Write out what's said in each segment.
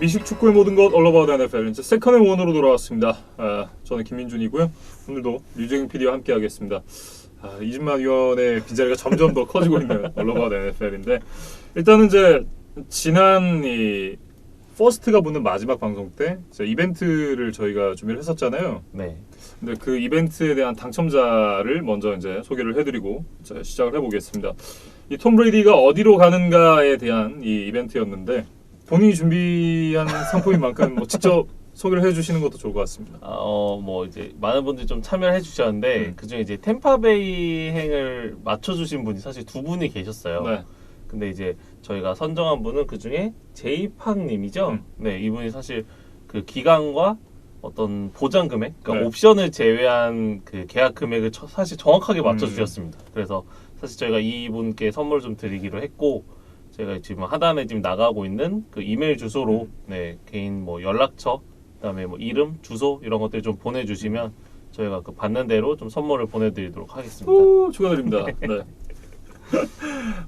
미식 축구의 모든 것 얼러바우드 NFL 이제 세컨의 원으로 돌아왔습니다. 저는 김민준이고요. 오늘도 류재경 PD와 함께하겠습니다. 20만 위원의 빈자리가 점점 더 커지고 있는 얼러바우드 NFL인데 일단은 이제 지난 이 퍼스트가 붙는 마지막 방송 때 이벤트를 저희가 준비를 했었잖아요. 네. 근데 그 이벤트에 대한 당첨자를 먼저 이제 소개를 해드리고 이제 시작을 해보겠습니다. 이 톰 브레이디가 어디로 가는가에 대한 이 이벤트였는데 본인이 준비한 상품인 만큼 뭐 직접 소개를 해주시는 것도 좋을 것 같습니다. 뭐 이제 많은 분들이 좀 참여를 해주셨는데 그중에 이제 템파베이 행을 맞춰주신 분이 사실 두 분이 계셨어요. 네. 근데 이제 저희가 선정한 분은 그 중에 제이팍님이죠. 네, 이분이 사실 그 기간과 어떤 보장 금액, 그러니까 네. 옵션을 제외한 그 계약 금액을 사실 정확하게 맞춰주셨습니다. 그래서 사실 저희가 이분께 선물 좀 드리기로 했고, 제가 지금 하단에 지금 나가고 있는 그 이메일 주소로 네, 개인 뭐 연락처, 그다음에 뭐 이름, 주소 이런 것들 좀 보내주시면 저희가 그 받는 대로 좀 선물을 보내드리도록 하겠습니다. 오, 축하드립니다. 네.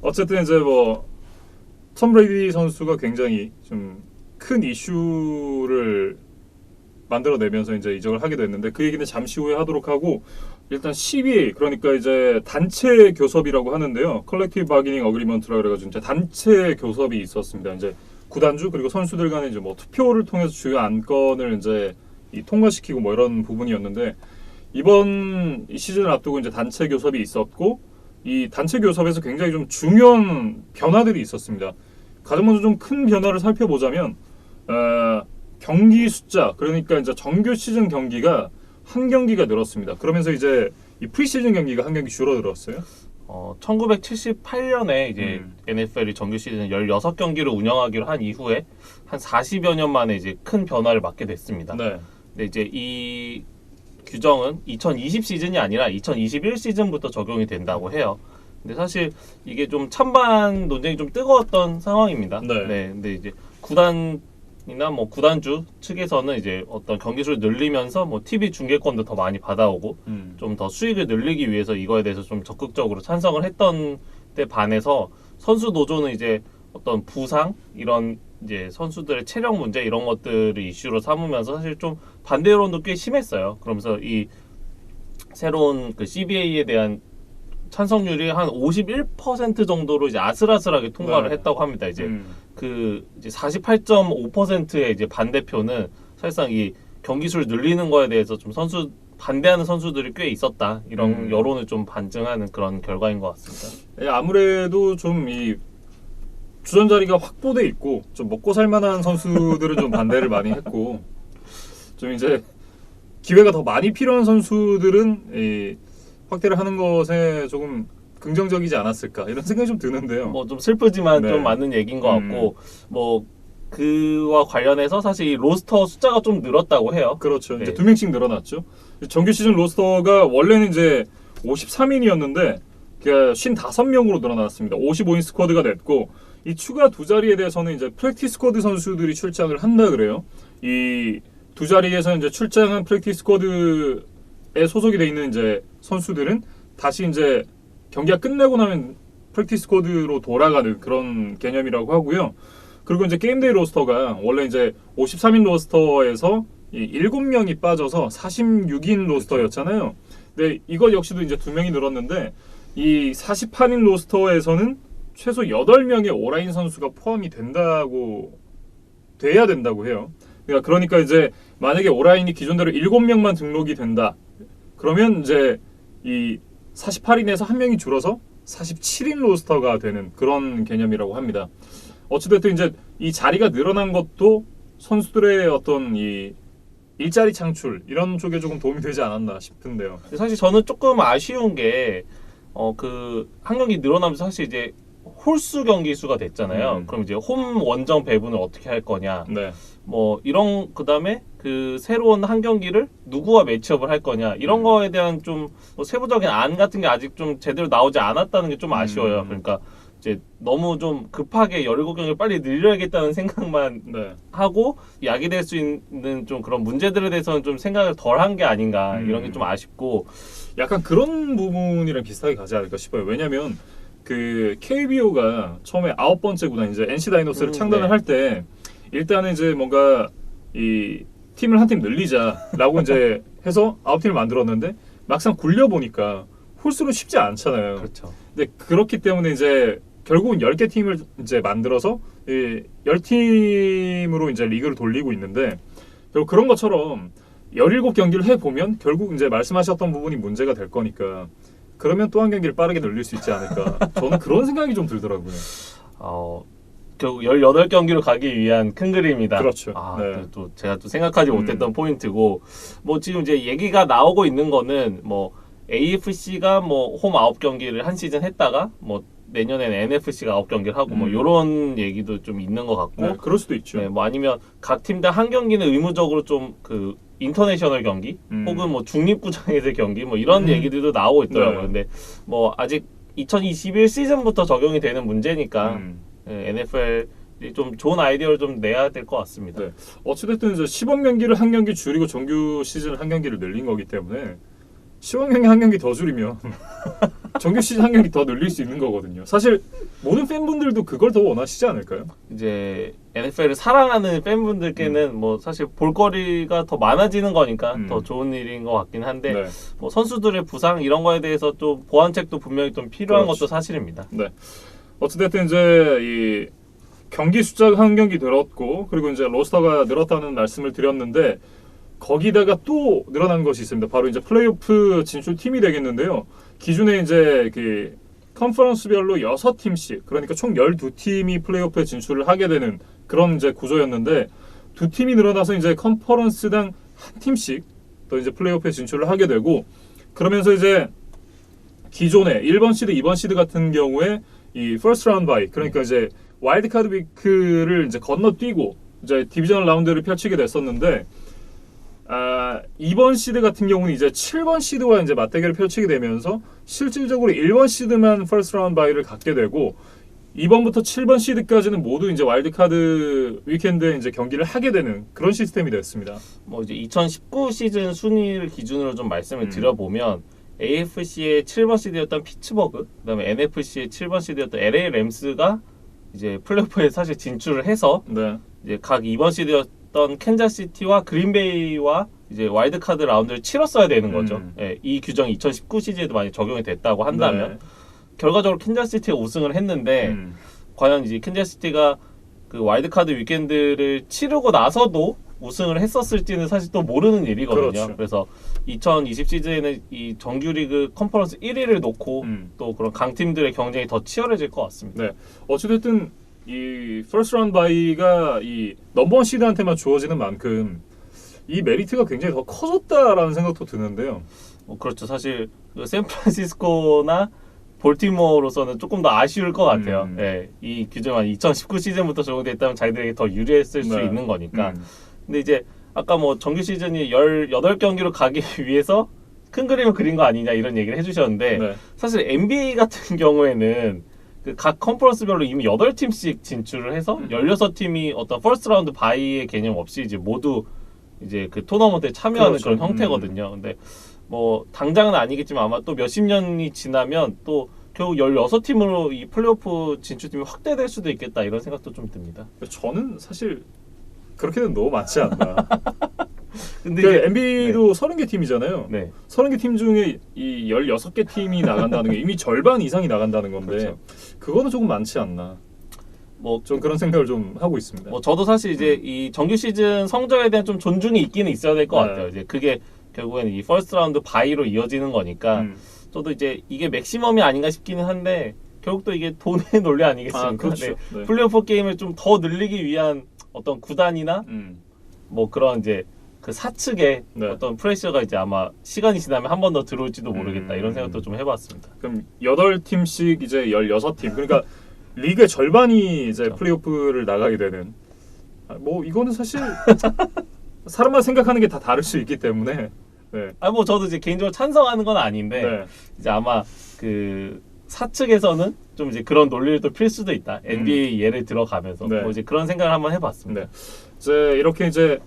어쨌든 이제 뭐 톰 브레이디 선수가 굉장히 좀 큰 이슈를 만들어내면서 이제 이적을 하게 됐는데 그 얘기는 잠시 후에 하도록 하고 일단 CBA 그러니까 이제 단체 교섭이라고 하는데요. 컬렉티브 바기닝 어그리먼트라 그래가지고 이제 단체 교섭이 있었습니다. 이제 구단주 그리고 선수들 간에 이제 뭐 투표를 통해서 주요 안건을 이제 통과시키고 뭐 이런 부분이었는데 이번 이 시즌을 앞두고 이제 단체 교섭이 있었고 이 단체 교섭에서 굉장히 좀 중요한 변화들이 있었습니다. 가장 먼저 좀 큰 변화를 살펴보자면 경기 숫자 그러니까 이제 정규 시즌 경기가 한 경기가 늘었습니다. 그러면서 이제 이 프리시즌 경기가 한 경기 줄어들었어요. 1978년에 이제 NFL이 정규 시즌 16경기를 운영하기로 한 이후에 한 40여 년 만에 이제 큰 변화를 맞게 됐습니다. 네. 근데 이제 이 규정은 2020 시즌이 아니라 2021 시즌부터 적용이 된다고 해요. 근데 사실 이게 좀 찬반 논쟁이 좀 뜨거웠던 상황입니다. 네. 근데 이제 구단이나 뭐 구단주 측에서는 이제 어떤 경기 수를 늘리면서 뭐 TV 중계권도 더 많이 받아오고 좀 더 수익을 늘리기 위해서 이거에 대해서 좀 적극적으로 찬성을 했던 데 반해서 선수 노조는 이제 어떤 부상 이런 이제 선수들의 체력 문제 이런 것들을 이슈로 삼으면서 사실 좀 반대 여론도 꽤 심했어요. 그러면서 이 새로운 그 CBA에 대한 찬성률이 한 51% 정도로 이제 아슬아슬하게 통과를 네. 했다고 합니다. 이제 그 이제 48.5%의 이제 반대표는 사실상 이 경기 수를 늘리는 거에 대해서 좀 반대하는 선수들이 꽤 있었다. 이런 여론을 좀 반증하는 그런 결과인 것 같습니다. 예, 아무래도 좀 이 주전 자리가 확보돼 있고 좀 먹고 살 만한 선수들은 좀 반대를 많이 했고 좀 이제 기회가 더 많이 필요한 선수들은 이 확대를 하는 것에 조금 긍정적이지 않았을까 이런 생각이 좀 드는데요. 뭐 좀 슬프지만 네. 좀 맞는 얘기인 것 같고 뭐 그와 관련해서 사실 이 로스터 숫자가 좀 늘었다고 해요. 그렇죠. 네. 이제 2명씩 늘어났죠. 정규 시즌 로스터가 원래는 이제 53인이었는데 55명으로 늘어났습니다. 55인 스쿼드가 됐고 이 추가 두 자리에 대해서는 이제 프랙티스 스쿼드 선수들이 출장을 한다 그래요. 이 두 자리에서 이제 출장한 프랙티스 스쿼드에 소속이 돼 있는 이제 선수들은 다시 이제 경기가 끝나고 나면 프랙티스 스쿼드로 돌아가는 그런 개념이라고 하고요. 그리고 이제 게임데이 로스터가 원래 이제 53인 로스터에서 7명이 빠져서 46인 로스터였잖아요. 근데 이것 역시도 이제 2명이 늘었는데 이 48인 로스터에서는 최소 8명의 오라인 선수가 포함이 돼야 된다고 해요. 그러니까 이제 만약에 오라인이 기존대로 7명만 등록이 된다. 그러면 이제 이 48인에서 한 명이 줄어서 47인 로스터가 되는 그런 개념이라고 합니다. 어찌됐든 이제 이 자리가 늘어난 것도 선수들의 어떤 이 일자리 창출 이런 쪽에 조금 도움이 되지 않았나 싶은데요. 사실 저는 조금 아쉬운 게 그 한 경기 늘어나면서 사실 이제 홀수 경기 수가 됐잖아요. 그럼 이제 홈 원정 배분을 어떻게 할 거냐. 네. 뭐 이런 그다음에 그 새로운 한 경기를 누구와 매치업을 할 거냐 이런 거에 대한 좀뭐 세부적인 안 같은 게 아직 좀 제대로 나오지 않았다는 게 좀 아쉬워요. 그러니까 이제 너무 좀 급하게 17경기를 빨리 늘려야겠다는 생각만 네. 하고 야기될 수 있는 좀 그런 문제들에 대해서는 좀 생각을 덜 한 게 아닌가 이런 게 좀 아쉽고 약간 그런 부분이랑 비슷하게 가지 않을까 싶어요. 왜냐면 그 KBO가 처음에 9번째 구단 이제 NC 다이노스를 창단을 네. 할 때 일단은 이제 뭔가 이 팀을 한 팀 늘리자라고 이제 해서 9팀을 만들었는데 막상 굴려 보니까 홀수는 쉽지 않잖아요. 그렇죠. 근데 그렇기 때문에 이제 결국은 10개 팀을 이제 만들어서 이 10팀으로 이제 리그를 돌리고 있는데 결국 그런 것처럼 17경기를 해 보면 결국 이제 말씀하셨던 부분이 문제가 될 거니까 그러면 또 한 경기를 빠르게 늘릴 수 있지 않을까. 저는 그런 생각이 좀 들더라고요. 결국 18경기로 가기 위한 큰 그림이다. 그렇죠. 네. 또 제가 또 생각하지 못했던 포인트고, 뭐 지금 이제 얘기가 나오고 있는 거는 뭐 AFC가 뭐 홈 9경기를 한 시즌 했다가 뭐 내년에는 NFC가 9경기를 하고 뭐 이런 얘기도 좀 있는 것 같고, 네, 그럴 수도 있죠. 네, 뭐 아니면 각 팀당 한 경기는 의무적으로 좀 그 인터내셔널 경기 혹은 뭐 중립구장에서의 경기 뭐 이런 얘기들도 나오고 있더라고요. 네. 근데 뭐 아직 2021 시즌부터 적용이 되는 문제니까 NFL이 좀 좋은 아이디어를 좀 내야 될 것 같습니다. 네. 어찌됐든 이제 시범 경기를 한 경기 줄이고 정규 시즌 한 경기를 늘린 거기 때문에 시범 경기 한 경기 더 줄이면 정규 시즌 한 경기 더 늘릴 수 있는 거거든요. 사실 모든 팬분들도 그걸 더 원하시지 않을까요? 이제 NFL을 사랑하는 팬분들께는 뭐 사실 볼거리가 더 많아지는 거니까 더 좋은 일인 것 같긴 한데 네. 뭐 선수들의 부상 이런 거에 대해서 좀 보완책도 분명히 좀 필요한 그렇죠. 것도 사실입니다. 네. 어찌됐든 이제 이 경기 숫자가 한 경기 늘었고 그리고 이제 로스터가 늘었다는 말씀을 드렸는데 거기다가 또 늘어난 것이 있습니다. 바로 이제 플레이오프 진출 팀이 되겠는데요. 기존에 이제 그 컨퍼런스별로 6팀씩 그러니까 총 12팀이 플레이오프에 진출을 하게 되는 그런 이제 구조였는데 두 팀이 늘어나서 이제 컨퍼런스당 한 팀씩 또 이제 플레이오프에 진출을 하게 되고 그러면서 이제 기존에 1번 시드, 2번 시드 같은 경우에 이 퍼스트 라운드 바이 그러니까 이제 와일드 카드 위크를 이제 건너뛰고 이제 디비전 라운드를 펼치게 됐었는데 2번 시드 같은 경우는 이제 7번 시드와 이제 맞대결을 펼치게 되면서 실질적으로 1번 시드만 퍼스트 라운드 바이를 갖게 되고 2번부터 7번 시드까지는 모두 이제 와일드 카드 위켄드에 이제 경기를 하게 되는 그런 시스템이 됐습니다. 뭐 이제 2019 시즌 순위를 기준으로 좀 말씀을 드려보면 AFC의 7번 시드였던 피츠버그, 그다음에 NFC의 7번 시드였던 LA 램스가 이제 플레이오프에 사실 진출을 해서 네. 이제 각 2번 시드였던 캔자스시티와 그린베이와 이제 와일드 카드 라운드를 치렀어야 되는 거죠. 예, 이 규정이 2019 시즌에도 많이 적용이 됐다고 한다면 네. 결과적으로 캔자스시티가 우승을 했는데 과연 이제 캔자스시티가 그 와일드 카드 위켄드를 치르고 나서도 우승을 했었을지는 사실 또 모르는 일이거든요. 그렇죠. 그래서 2020 시즌에는 이 정규리그 컨퍼런스 1위를 놓고 또 그런 강팀들의 경쟁이 더 치열해질 것 같습니다. 네. 어찌됐든 이 퍼스트 라운드 바이가 이 넘버원 시드한테만 주어지는 만큼 이 메리트가 굉장히 더 커졌다라는 생각도 드는데요. 그렇죠. 사실 그 샌프란시스코나 볼티모어로서는 조금 더 아쉬울 것 같아요. 예, 이 규정은 2019 시즌부터 적용됐다면 자기들에게 더 유리했을 수 있는 거니까. 근데 이제 아까 뭐 정규 시즌이 18경기로 가기 위해서 큰 그림을 그린 거 아니냐 이런 얘기를 해주셨는데 사실 NBA 같은 경우에는 그 각 컨퍼런스별로 이미 8팀씩 진출을 해서 16팀이 어떤 퍼스트 라운드 바이의 개념 없이 이제 모두 이제 그 토너먼트에 참여하는 그렇죠. 그런 형태거든요. 근데 뭐 당장은 아니겠지만 아마 또 몇십 년이 지나면 또 결국 16팀으로 이 플레이오프 진출팀이 확대될 수도 있겠다 이런 생각도 좀 듭니다. 저는 사실 그렇게는 너무 많지 않나. 근데 그 이제 NBA도 30개 팀이잖아요. 네. 30개 팀 중에 이 16개 팀이 나간다는 게 이미 절반 이상이 나간다는 건데 그렇죠. 그거는 조금 많지 않나. 뭐 좀 그런 생각을 좀 하고 있습니다. 뭐 저도 사실 이제 이 정규 시즌 성적에 대한 좀 존중이 있기는 있어야 될 것 같아요. 이제 그게 결국에는 이 퍼스트 라운드 바이로 이어지는 거니까 저도 이제 이게 맥시멈이 아닌가 싶기는 한데 결국 또 이게 돈의 논리 아니겠습니까? 그렇죠. 네. 플레이오프 게임을 좀 더 늘리기 위한 어떤 구단이나 뭐 그런 이제 그 사측에 어떤 프레셔가 이제 아마 시간이 지나면 한 번 더 들어올지도 모르겠다 이런 생각도 좀 해봤습니다. 그럼 8팀씩 이제 16팀 그러니까 리그의 절반이 이제 플레이오프를 나가게 되는 뭐 이거는 사실 사람마다 생각하는 게 다 다를 수 있기 때문에 뭐 저도 이제 개인적으로 찬성하는 건 아닌데 이제 아마 그 사측에서는 좀 이제 그런 논리를 또 필 수도 있다. NBA 예를 들어가면서 뭐 이제 그런 생각을 한번 해봤습니다. 이제 이렇게 이제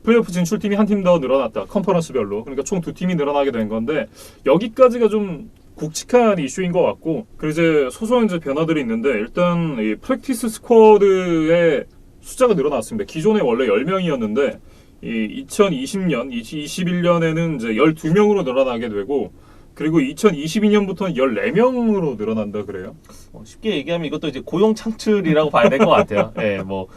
플레이오프 진출팀이 한 팀 더 늘어났다. 컨퍼런스별로. 그러니까 총 2팀이 늘어나게 된 건데 여기까지가 좀 굵직한 이슈인 것 같고 그리고 이제 소소한 이제 변화들이 있는데 일단 이 프랙티스 스쿼드의 숫자가 늘어났습니다. 기존에 원래 10명이었는데 이 2020년, 2021년에는 이제 12명으로 늘어나게 되고 그리고 2022년부터는 14명으로 늘어난다 그래요. 쉽게 얘기하면 이것도 이제 고용 창출이라고 봐야 될 것 같아요. 예, 뭐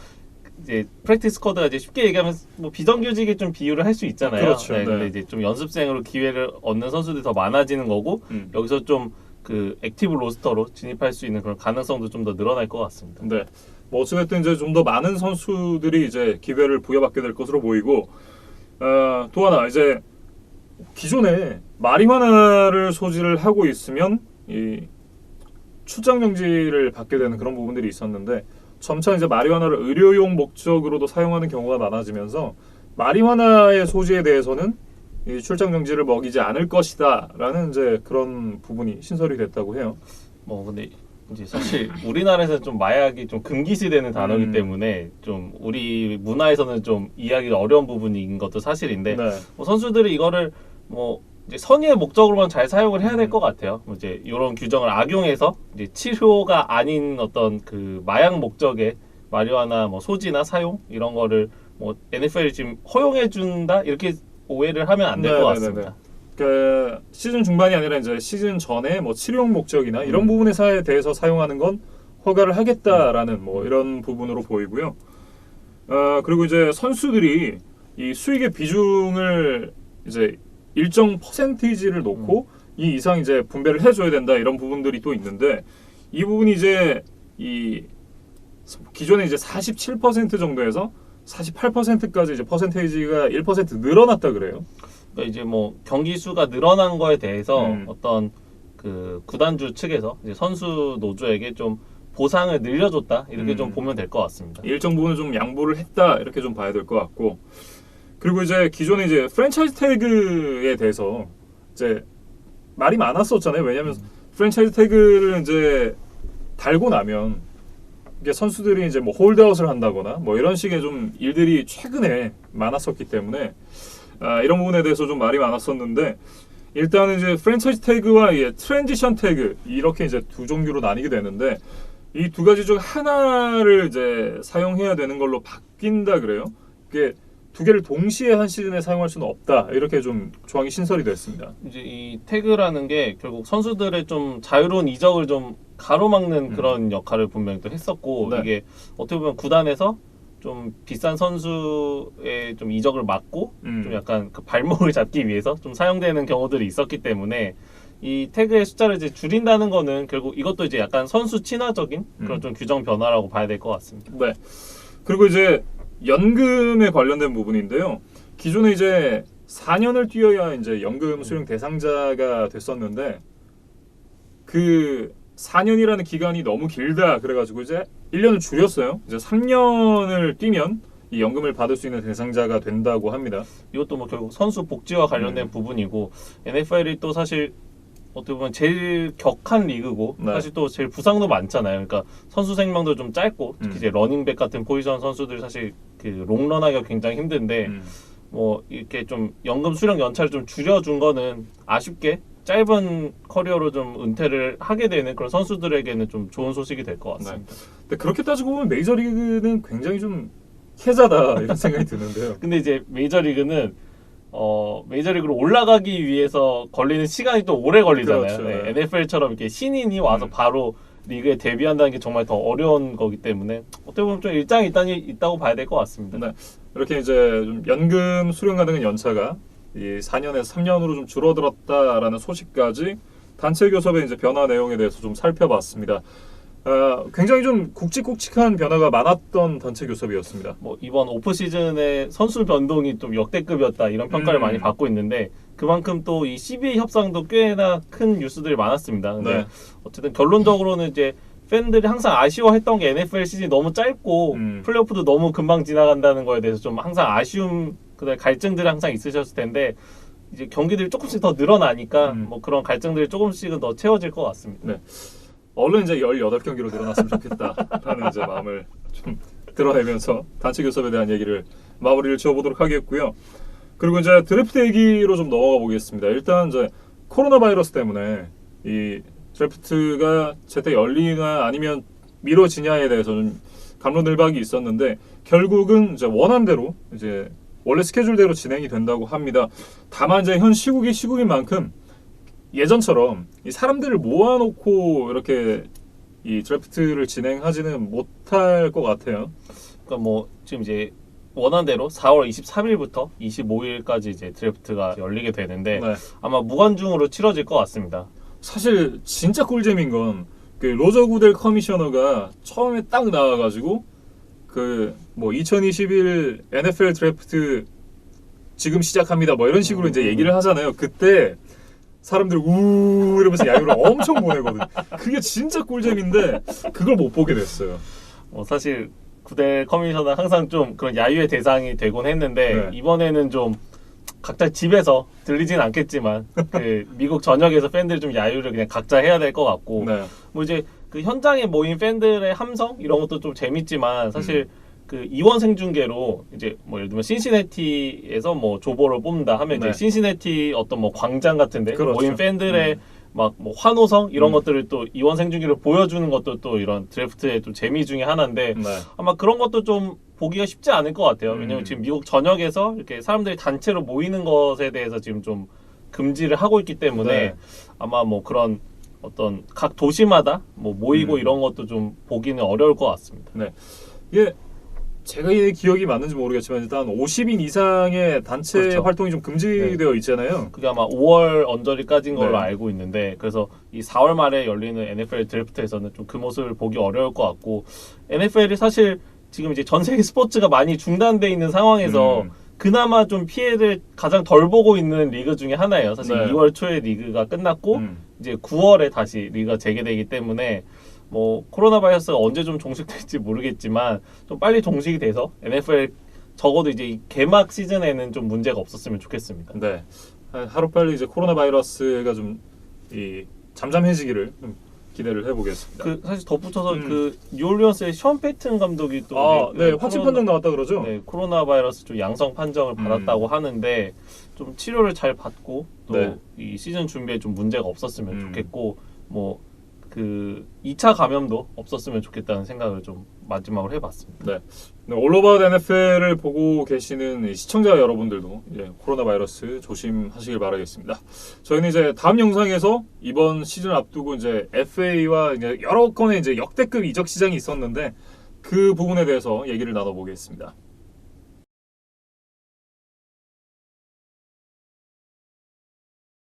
이제 프랙티스 스쿼드가 이제 쉽게 얘기하면 뭐 비정규직에 좀 비유를 할 수 있잖아요. 그렇죠. 네, 근데 네. 이제 좀 연습생으로 기회를 얻는 선수들이 더 많아지는 거고 여기서 좀 그 액티브 로스터로 진입할 수 있는 그런 가능성도 좀 더 늘어날 것 같습니다. 네. 뭐 어쨌든 이제 좀 더 많은 선수들이 이제 기회를 부여받게 될 것으로 보이고 또 하나 이제 기존에 마리화나를 소지를 하고 있으면 이 출장 정지를 받게 되는 그런 부분들이 있었는데 점차 이제 마리화나를 의료용 목적으로도 사용하는 경우가 많아지면서 마리화나의 소지에 대해서는 이 출장 정지를 먹이지 않을 것이다라는 이제 그런 부분이 신설이 됐다고 해요. 뭐 근데 이제 사실 우리나라에서 좀 마약이 좀 금기시되는 단어이기 때문에 좀 우리 문화에서는 좀 이해하기가 어려운 부분인 것도 사실인데 네. 뭐 선수들이 이거를 뭐 이제 선의의 목적으로만 잘 사용을 해야 될 것 같아요. 뭐 이제 이런 규정을 악용해서 이제 치료가 아닌 어떤 그 마약 목적의 마리화나 뭐 소지나 사용 이런 거를 뭐 NFL이 지금 허용해 준다 이렇게 오해를 하면 안 될 것 네네네네. 같습니다. 그 시즌 중반이 아니라 이제 시즌 전에 뭐 치료용 목적이나 이런 부분에 대해서 사용하는 건 허가를 하겠다라는 뭐 이런 부분으로 보이고요. 그리고 이제 선수들이 이 수익의 비중을 이제 일정 퍼센티지를 놓고 이 이상 이제 분배를 해줘야 된다 이런 부분들이 또 있는데 이 부분이 이제 이 기존에 이제 47% 정도에서 48%까지 이제 퍼센테이지가 1% 늘어났다 그래요. 그러니까 이제 뭐 경기 수가 늘어난 거에 대해서 음. 어떤 그 구단주 측에서 이제 선수 노조에게 좀 보상을 늘려줬다 이렇게 좀 보면 될 것 같습니다. 일정 부분은 좀 양보를 했다 이렇게 좀 봐야 될 것 같고 그리고 이제 기존에 이제 프랜차이즈 태그에 대해서 이제 말이 많았었잖아요. 왜냐하면 프랜차이즈 태그를 이제 달고 나면 이게 선수들이 이제 뭐 홀드아웃을 한다거나 뭐 이런 식의 좀 일들이 최근에 많았었기 때문에 이런 부분에 대해서 좀 말이 많았었는데 일단은 이제 프랜차이즈 태그와 이 트랜지션 태그 이렇게 이제 두 종류로 나뉘게 되는데 이 두 가지 중 하나를 이제 사용해야 되는 걸로 바뀐다 그래요. 이게 두 개를 동시에 한 시즌에 사용할 수는 없다 이렇게 좀 조항이 신설이 됐습니다. 이제 이 태그라는 게 결국 선수들의 좀 자유로운 이적을 좀 가로막는 그런 역할을 분명히 또 했었고 네. 이게 어떻게 보면 구단에서 좀 비싼 선수의 좀 이적을 막고 좀 약간 그 발목을 잡기 위해서 좀 사용되는 경우들이 있었기 때문에 이 태그의 숫자를 이제 줄인다는 거는 결국 이것도 이제 약간 선수 친화적인 그런 좀 규정 변화라고 봐야 될 것 같습니다. 네. 그리고 이제 연금에 관련된 부분인데요. 기존에 이제 4년을 뛰어야 이제 연금 수령 대상자가 됐었는데 그 4년이라는 기간이 너무 길다 그래가지고 이제 1년을 줄였어요. 이제 3년을 뛰면 이 연금을 받을 수 있는 대상자가 된다고 합니다. 이것도 뭐 결국 선수 복지와 관련된 부분이고 NFL이 또 사실 어떻게 보면 제일 격한 리그고 네. 사실 또 제일 부상도 많잖아요. 그러니까 선수 생명도 좀 짧고 특히 이제 러닝백 같은 포지션 선수들 사실 그 롱런하기가 굉장히 힘든데 뭐 이렇게 좀 연금 수령 연차를 좀 줄여준 거는 아쉽게 짧은 커리어로 좀 은퇴를 하게 되는 그런 선수들에게는 좀 좋은 소식이 될 것 같습니다. 근데 그렇게 따지고 보면 메이저리그는 굉장히 좀 해자다 이런 생각이 드는데요. 근데 이제 메이저리그는 메이저리그로 올라가기 위해서 걸리는 시간이 또 오래 걸리잖아요. 그렇죠. 네, NFL처럼 이렇게 신인이 와서 바로 리그에 데뷔한다는 게 정말 더 어려운 거기 때문에 어떻게 보면 좀 일장일단이 있다고 봐야 될 것 같습니다. 네. 이렇게 이제 좀 연금 수령 가능한 연차가 이 4년에서 3년으로 좀 줄어들었다라는 소식까지 단체 교섭의 이제 변화 내용에 대해서 좀 살펴봤습니다. 굉장히 좀 굵직굵직한 변화가 많았던 단체 교섭이었습니다. 뭐 이번 오프 시즌에 선수 변동이 좀 역대급이었다 이런 평가를 많이 받고 있는데 그만큼 또 이 CBA 협상도 꽤나 큰 뉴스들이 많았습니다. 근데 네. 어쨌든 결론적으로는 이제 팬들이 항상 아쉬워했던 게 NFL 시즌이 너무 짧고 플레이오프도 너무 금방 지나간다는 거에 대해서 좀 항상 아쉬움 그다음에 갈증들이 항상 있으셨을 텐데 이제 경기들이 조금씩 더 늘어나니까 뭐 그런 갈증들이 조금씩은 더 채워질 것 같습니다. 네. 얼른 이제 18경기로 늘어났으면 좋겠다라는 이제 마음을 좀 드러내면서 단체 교섭에 대한 얘기를 마무리를 지어보도록 하겠고요. 그리고 이제 드래프트 얘기로 좀 넘어가 보겠습니다. 일단 이제 코로나 바이러스 때문에 이 드래프트가 제때 열리나 아니면 미뤄지냐에 대해서 좀 갑론을박이 있었는데 결국은 이제 원한대로 이제 원래 스케줄대로 진행이 된다고 합니다. 다만 이제 현 시국이 시국인 만큼 예전처럼 이 사람들을 모아놓고 이렇게 이 드래프트를 진행하지는 못할 것 같아요. 그러니까 뭐 지금 이제 원한대로 4월 23일부터 25일까지 이제 드래프트가 열리게 되는데 네. 아마 무관중으로 치러질 것 같습니다. 사실 진짜 꿀잼인 건 그 로저 구델 커미셔너가 처음에 딱 나와가지고 그 뭐 2021 NFL 드래프트 지금 시작합니다 뭐 이런 식으로 이제 얘기를 하잖아요. 그때 사람들 우 이러면서 야유를 엄청 보내거든. 그게 진짜 꿀잼인데 그걸 못 보게 됐어요. 사실 구델 커미셔너 항상 좀 그런 야유의 대상이 되곤 했는데 네. 이번에는 좀 각자 집에서 들리진 않겠지만 그 미국 전역에서 팬들 좀 야유를 그냥 각자 해야 될 것 같고 네. 뭐 이제 그 현장에 모인 팬들의 함성 이런 것도 좀 재밌지만 사실 그 이원 생중계로 이제 뭐 예를 들면 신시내티에서 뭐 조보를 뽑는다 하면 네. 이제 신시내티 어떤 뭐 광장 같은데 그렇죠. 모인 팬들의 막 뭐 환호성 이런 것들을 또 이원 생중계로 보여주는 것도 또 이런 드래프트의 또 재미 중에 하나인데 네. 아마 그런 것도 좀 보기가 쉽지 않을 것 같아요. 왜냐면 지금 미국 전역에서 이렇게 사람들이 단체로 모이는 것에 대해서 지금 좀 금지를 하고 있기 때문에 네. 아마 뭐 그런 어떤 각 도시마다 뭐 모이고 이런 것도 좀 보기는 어려울 것 같습니다. 네. 이게 제가 이 기억이 맞는지 모르겠지만 일단 50인 이상의 단체 그렇죠. 활동이 좀 금지되어 있잖아요. 그게 아마 5월 언저리까지인 걸로 네. 알고 있는데 그래서 이 4월 말에 열리는 NFL 드래프트에서는 좀 그 모습을 보기 어려울 것 같고 NFL이 사실 지금 이제 전 세계 스포츠가 많이 중단돼 있는 상황에서 그나마 좀 피해를 가장 덜 보고 있는 리그 중에 하나예요. 사실 네. 2월 초에 리그가 끝났고 이제 9월에 다시 리그가 재개되기 때문에 뭐 코로나 바이러스가 언제 좀 종식될지 모르겠지만 좀 빨리 종식이 돼서 NFL 적어도 이제 이 개막 시즌에는 좀 문제가 없었으면 좋겠습니다. 네. 하루빨리 이제 코로나 바이러스가 좀 이 잠잠해지기를 좀 기대를 해보겠습니다. 그 사실 덧붙여서 그 뉴올리언스의 션 페이튼 감독이 또 네, 확진 판정 나왔다 그러죠? 네, 코로나 바이러스 좀 양성 판정을 받았다고 하는데 좀 치료를 잘 받고 또 네. 이 시즌 준비에 좀 문제가 없었으면 좋겠고 뭐 그 2차 감염도 없었으면 좋겠다는 생각을 좀 마지막으로 해봤습니다. 네. 올 오버 NFL을 보고 계시는 이 시청자 여러분들도 이제 코로나 바이러스 조심하시길 바라겠습니다. 저희는 이제 다음 영상에서 이번 시즌 앞두고 이제 FA와 이제 여러 건의 이제 역대급 이적 시장이 있었는데 그 부분에 대해서 얘기를 나눠보겠습니다.